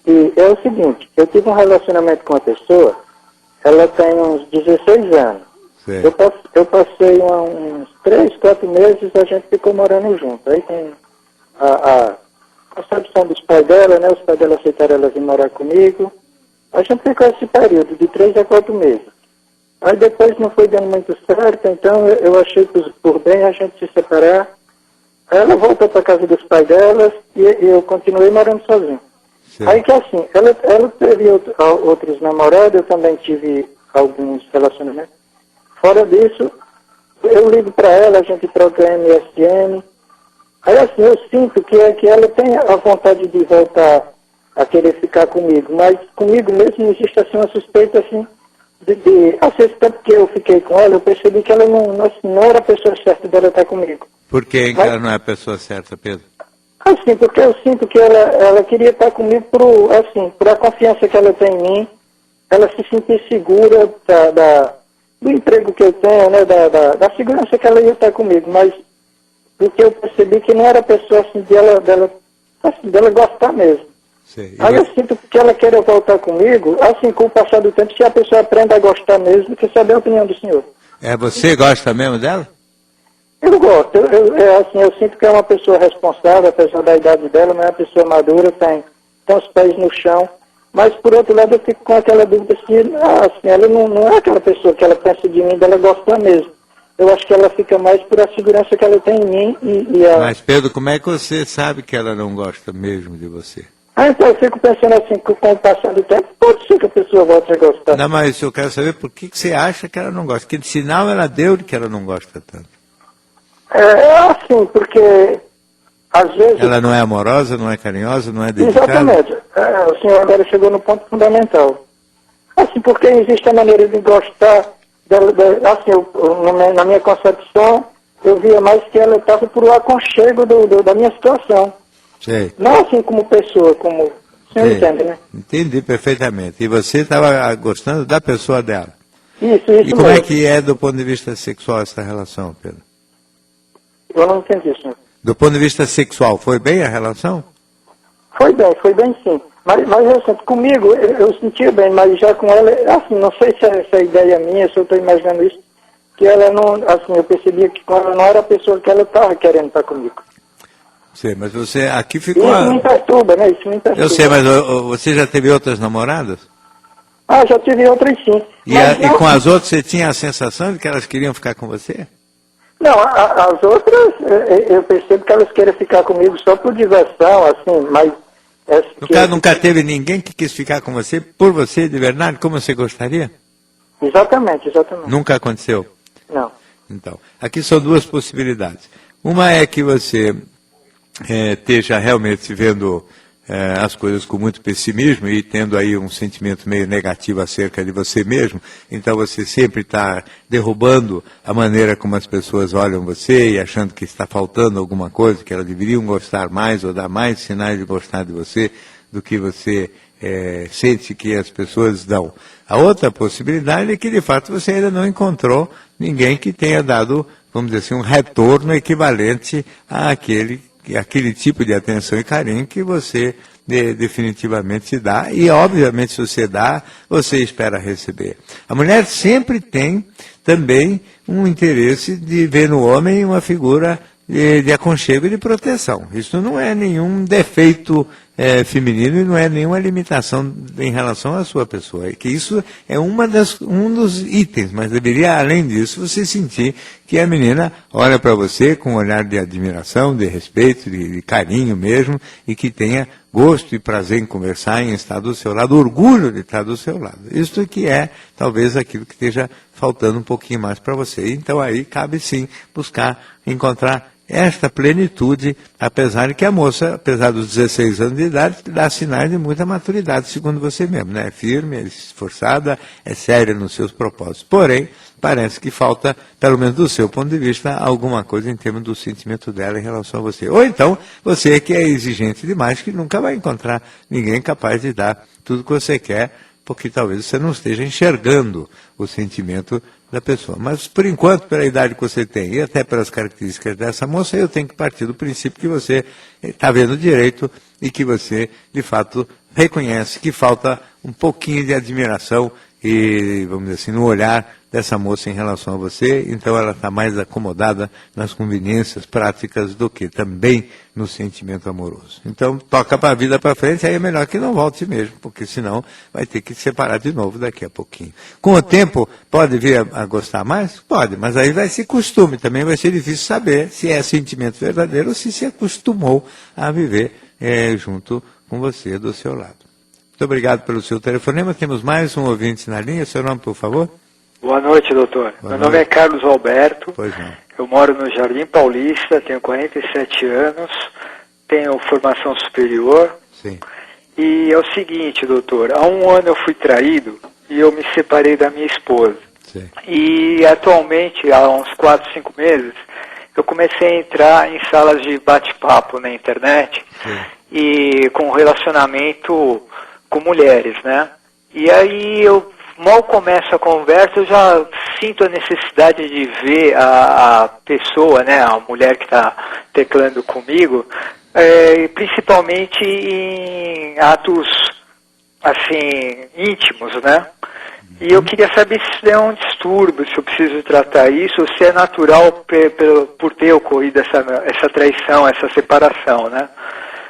e é o seguinte, eu tive um relacionamento com uma pessoa, ela tem uns 16 anos. Eu passei uns 3, 4 meses, a gente ficou morando junto. Aí tem a concepção dos pais dela, né? Os pais dela aceitaram ela vir morar comigo. A gente ficou esse período de 3 a 4 meses. Aí depois não foi dando muito certo, então eu achei por bem a gente se separar. Ela voltou para casa dos pais delas e eu continuei morando sozinho. Sim. Aí que assim, ela teve outros namorados, eu também tive alguns relacionamentos. Fora disso, eu ligo para ela, a gente troca MSN. Aí assim, eu sinto que ela tem a vontade de voltar a querer ficar comigo, mas comigo mesmo existe assim uma suspeita assim, às tanto que eu fiquei com ela, eu percebi que ela não era a pessoa certa dela estar comigo. Por que ela não é a pessoa certa, Pedro? Assim, porque eu sinto que ela queria estar comigo por a confiança que ela tem em mim, ela se sentir segura do emprego que eu tenho, né, da segurança que ela ia estar comigo, mas porque eu percebi que não era a pessoa assim dela gostar mesmo. Sim. Aí eu sinto que ela quer voltar comigo, assim, com o passar do tempo, se a pessoa aprende a gostar mesmo, que saber a opinião do senhor. Você gosta mesmo dela? Eu gosto, eu sinto que é uma pessoa responsável, apesar da idade dela, mas é uma pessoa madura, tem os pés no chão, mas por outro lado eu fico com aquela dúvida se, assim, ela não é aquela pessoa que ela pensa de mim, dela gostar mesmo. Eu acho que ela fica mais por a segurança que ela tem em mim Mas Pedro, como é que você sabe que ela não gosta mesmo de você? Então eu fico pensando assim, que com o passar do tempo, pode ser que a pessoa volte a gostar. Não, mas eu quero saber por que você acha que ela não gosta. Que sinal ela deu de que ela não gosta tanto? Assim, porque às vezes... Ela não é amorosa, não é carinhosa, não é dedicada? Exatamente. O senhor agora chegou no ponto fundamental. Assim, porque existe a maneira de gostar, assim, na minha concepção, eu via mais que ela estava por o aconchego da minha situação. Sei. Não assim como pessoa, como... O senhor entende, né? Entendi perfeitamente. E você estava gostando da pessoa dela? Isso E como mesmo. é que é do ponto de vista sexual essa relação, Pedro? Eu não entendi, senhor. Do ponto de vista sexual, foi bem a relação? Foi bem sim. Mas eu sinto, comigo, eu sentia bem, mas já com ela, assim, não sei se essa ideia minha, se eu estou imaginando isso, que ela não, assim, eu percebia que com ela não era a pessoa que ela estava querendo estar comigo. Sei, mas você aqui ficou... Isso me perturba, né? Isso me perturba. Eu sei, mas você já teve outras namoradas? Já tive outras sim. E com as outras você tinha a sensação de que elas queriam ficar com você? Não, as outras, eu percebo que elas querem ficar comigo só por diversão, assim, mas... Nunca teve ninguém que quis ficar com você, por você, de verdade, como você gostaria? Exatamente. Nunca aconteceu? Não. Então, aqui são duas possibilidades. Uma é que você esteja realmente vendo as coisas com muito pessimismo e tendo aí um sentimento meio negativo acerca de você mesmo, então você sempre está derrubando a maneira como as pessoas olham você e achando que está faltando alguma coisa, que elas deveriam gostar mais ou dar mais sinais de gostar de você do que você sente que as pessoas dão. A outra possibilidade é que, de fato, você ainda não encontrou ninguém que tenha dado vamos dizer assim, um retorno equivalente àquele tipo de atenção e carinho que você definitivamente se dá, e obviamente se você dá, você espera receber. A mulher sempre tem também um interesse de ver no homem uma figura de aconchego e de proteção. Isso não é nenhum defeito feminino e não é nenhuma limitação em relação à sua pessoa. É que isso é um dos itens, mas deveria, além disso, você sentir que a menina olha para você com um olhar de admiração, de respeito, de carinho mesmo, e que tenha gosto e prazer em conversar, em estar do seu lado, orgulho de estar do seu lado. Isso que é, talvez, aquilo que esteja faltando um pouquinho mais para você. Então aí cabe sim buscar encontrar esta plenitude, apesar de que a moça, apesar dos 16 anos de idade, dá sinais de muita maturidade, segundo você mesmo, né? É firme, é esforçada, é séria nos seus propósitos. Porém, parece que falta, pelo menos do seu ponto de vista, alguma coisa em termos do sentimento dela em relação a você. Ou então, você que é exigente demais, que nunca vai encontrar ninguém capaz de dar tudo que você quer, porque talvez você não esteja enxergando o sentimento da pessoa. Mas, por enquanto, pela idade que você tem e até pelas características dessa moça, eu tenho que partir do princípio que você está vendo direito e que você, de fato, reconhece que falta um pouquinho de admiração e, vamos dizer assim, no olhar dessa moça em relação a você, então ela está mais acomodada nas conveniências práticas do que também no sentimento amoroso. Então, toca para a vida para frente, aí é melhor que não volte mesmo, porque senão vai ter que se separar de novo daqui a pouquinho. Com o tempo, pode vir a gostar mais? Pode, mas aí vai ser costume, também vai ser difícil saber se é sentimento verdadeiro ou se acostumou a viver junto com você, do seu lado. Muito obrigado pelo seu telefonema. Temos mais um ouvinte na linha. Seu nome, por favor? Boa noite, doutor. Meu nome é Carlos Alberto. Pois não. Eu moro no Jardim Paulista, tenho 47 anos, tenho formação superior. Sim. E é o seguinte, doutor, há um ano eu fui traído e eu me separei da minha esposa. Sim. E atualmente, há uns 4, 5 meses, eu comecei a entrar em salas de bate-papo na internet. Sim. E com relacionamento com mulheres, né? E aí eu mal começo a conversa, eu já sinto a necessidade de ver a pessoa, né, a mulher que está teclando comigo, principalmente em atos, assim, íntimos, né? E eu queria saber se isso é um distúrbio, se eu preciso tratar isso, ou se é natural por ter ocorrido essa traição, essa separação, né?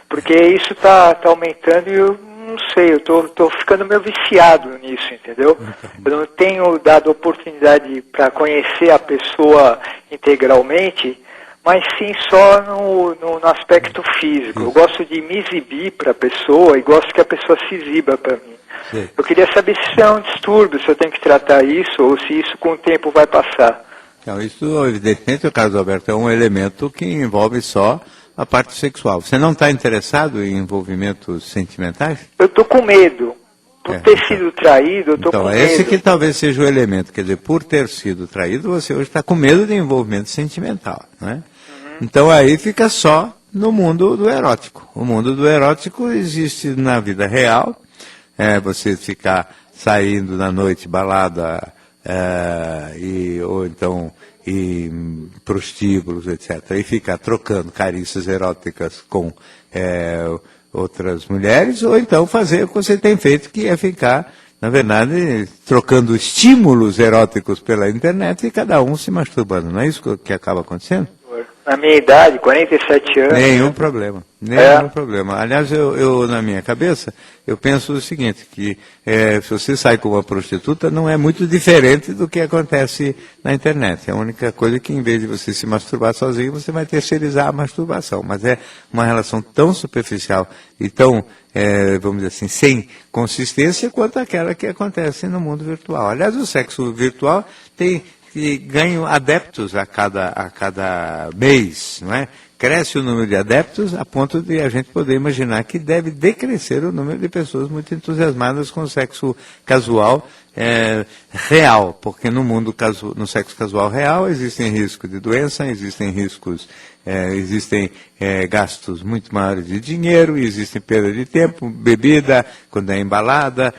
Porque isso tá aumentando e eu não sei, eu tô ficando meio viciado nisso, entendeu? Eu não tenho dado oportunidade para conhecer a pessoa integralmente, mas sim só no aspecto físico. Eu gosto de me exibir para a pessoa e gosto que a pessoa se exiba para mim. Sim. Eu queria saber se isso é um distúrbio, se eu tenho que tratar isso ou se isso com o tempo vai passar. Então, isso, evidentemente, o caso Alberto é um elemento que envolve só a parte sexual. Você não está interessado em envolvimentos sentimentais? Eu estou com medo. Por ter sido traído, eu estou com medo. Então, esse que talvez seja o elemento. Quer dizer, por ter sido traído, você hoje está com medo de envolvimento sentimental, né? Então, aí fica só no mundo do erótico. O mundo do erótico existe na vida real. Você ficar saindo na noite, balada, ou então prostíbulos, etc. E ficar trocando carícias eróticas com outras mulheres, ou então fazer o que você tem feito, que é ficar, na verdade, trocando estímulos eróticos pela internet e cada um se masturbando. Não é isso que acaba acontecendo? Na minha idade, 47 anos... Nenhum problema. Nenhum problema. Aliás, eu, na minha cabeça, eu penso o seguinte, que se você sai com uma prostituta, não é muito diferente do que acontece na internet. A única coisa é que, em vez de você se masturbar sozinho, você vai terceirizar a masturbação. Mas é uma relação tão superficial e tão, vamos dizer assim, sem consistência quanto aquela que acontece no mundo virtual. Aliás, o sexo virtual tem... que ganham adeptos a cada mês, não é? Cresce o número de adeptos a ponto de a gente poder imaginar que deve decrescer o número de pessoas muito entusiasmadas com o sexo casual real, porque no sexo casual real existem riscos de doença, existem riscos existem gastos muito maiores de dinheiro, existem perda de tempo, bebida, quando é embalada,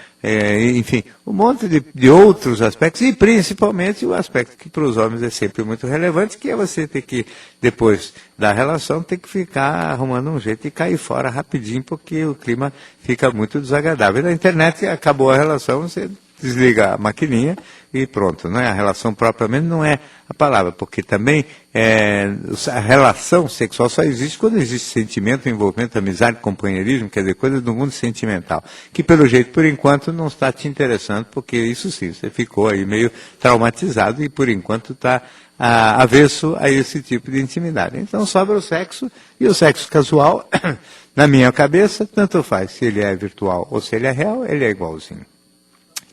enfim, um monte de outros aspectos, e principalmente o aspecto que para os homens é sempre muito relevante, que é você ter que, depois da relação, ter que ficar arrumando um jeito de cair fora rapidinho, porque o clima fica muito desagradável. E na internet acabou a relação, você desliga a maquininha e pronto, não é? A relação propriamente não é a palavra, porque também a relação sexual só existe quando existe sentimento, envolvimento, amizade, companheirismo, quer dizer, coisas do mundo sentimental, que pelo jeito, por enquanto, não está te interessando, porque isso sim, você ficou aí meio traumatizado e por enquanto está avesso a esse tipo de intimidade. Então sobra o sexo, e o sexo casual, na minha cabeça, tanto faz, se ele é virtual ou se ele é real, ele é igualzinho.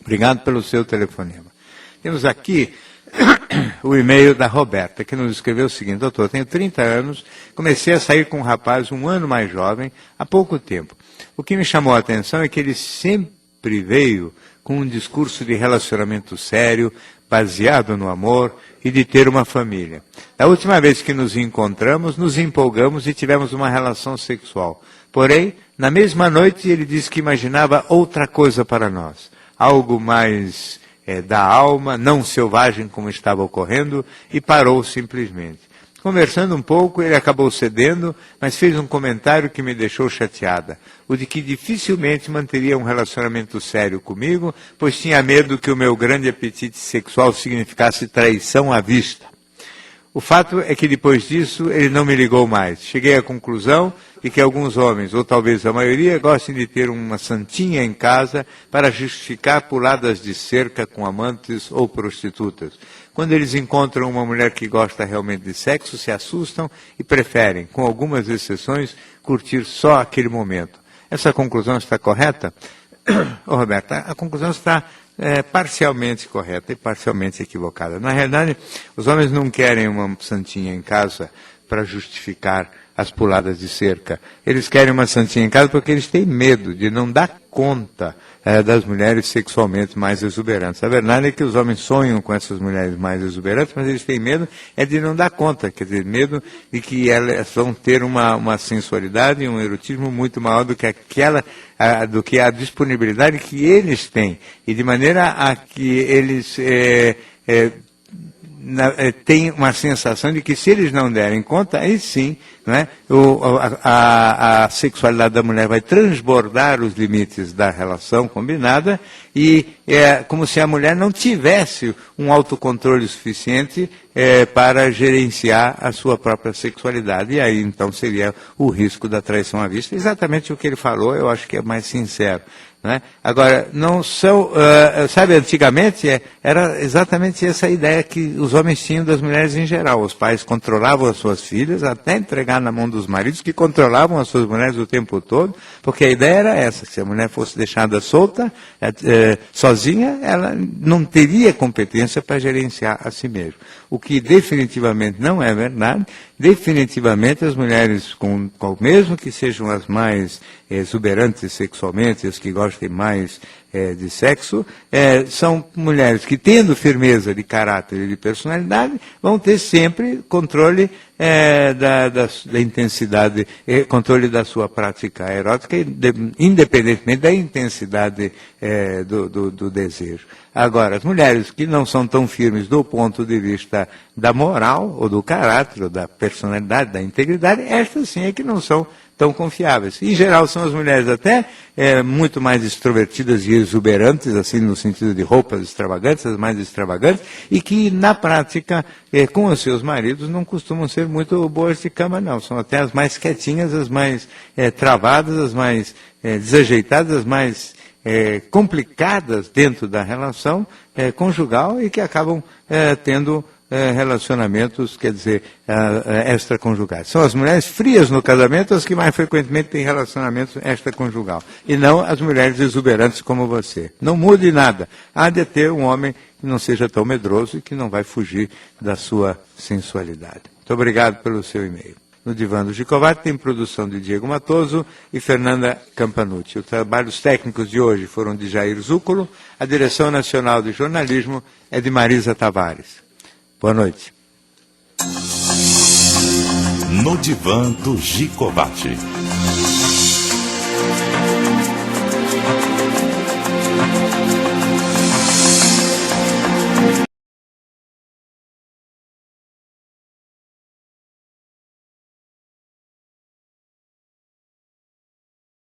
Obrigado pelo seu telefonema. Temos aqui o e-mail da Roberta, que nos escreveu o seguinte: doutor, tenho 30 anos, comecei a sair com um rapaz 1 ano mais jovem, há pouco tempo. O que me chamou a atenção é que ele sempre veio com um discurso de relacionamento sério, baseado no amor e de ter uma família. Da última vez que nos encontramos, nos empolgamos e tivemos uma relação sexual. Porém, na mesma noite ele disse que imaginava outra coisa para nós. Algo mais da alma, não selvagem como estava ocorrendo, e parou simplesmente. Conversando um pouco, ele acabou cedendo, mas fez um comentário que me deixou chateada, o de que dificilmente manteria um relacionamento sério comigo, pois tinha medo que o meu grande apetite sexual significasse traição à vista. O fato é que depois disso ele não me ligou mais. Cheguei à conclusão de que alguns homens, ou talvez a maioria, gostem de ter uma santinha em casa para justificar puladas de cerca com amantes ou prostitutas. Quando eles encontram uma mulher que gosta realmente de sexo, se assustam e preferem, com algumas exceções, curtir só aquele momento. Essa conclusão está correta? Roberta, a conclusão está parcialmente correta e parcialmente equivocada. Na realidade, os homens não querem uma santinha em casa para justificar as puladas de cerca. Eles querem uma santinha em casa porque eles têm medo de não dar conta das mulheres sexualmente mais exuberantes. A verdade é que os homens sonham com essas mulheres mais exuberantes, mas eles têm medo de não dar conta, quer dizer, medo de que elas vão ter uma sensualidade e um erotismo muito maior do que a disponibilidade que eles têm, e de maneira a que eles tem uma sensação de que se eles não derem conta, aí sim, não é? A sexualidade da mulher vai transbordar os limites da relação combinada, e é como se a mulher não tivesse um autocontrole suficiente para gerenciar a sua própria sexualidade. E aí então seria o risco da traição à vista. Exatamente o que ele falou, eu acho que é mais sincero. Né? Agora, não são, sabe, antigamente era exatamente essa ideia que os homens tinham das mulheres em geral. Os pais controlavam as suas filhas até entregar na mão dos maridos, que controlavam as suas mulheres o tempo todo, porque a ideia era essa: se a mulher fosse deixada solta, sozinha, ela não teria competência para gerenciar a si mesma. O que definitivamente não é verdade. Definitivamente as mulheres, mesmo que sejam as mais exuberantes sexualmente, as que gostem mais de sexo, são mulheres que, tendo firmeza de caráter e de personalidade, vão ter sempre controle da intensidade, controle da sua prática erótica, independentemente da intensidade do desejo. Agora, as mulheres que não são tão firmes do ponto de vista da moral, ou do caráter, ou da personalidade, da integridade, estas sim é que não são tão confiáveis. Em geral, são as mulheres até muito mais extrovertidas e exuberantes, assim, no sentido de roupas extravagantes, as mais extravagantes, e que, na prática, com os seus maridos, não costumam ser muito boas de cama, não. São até as mais quietinhas, as mais travadas, as mais desajeitadas, as mais complicadas dentro da relação conjugal, e que acabam tendo relacionamentos, quer dizer, extraconjugais. São as mulheres frias no casamento as que mais frequentemente têm relacionamentos extraconjugal, e não as mulheres exuberantes como você. Não mude nada. Há de ter um homem que não seja tão medroso e que não vai fugir da sua sensualidade. Muito obrigado pelo seu e-mail. No Divã do Gikovati tem produção de Diego Matoso e Fernanda Campanucci. Os trabalhos técnicos de hoje foram de Jair Zúculo, a direção nacional de jornalismo é de Marisa Tavares. Boa noite. No Divã do Gicovati.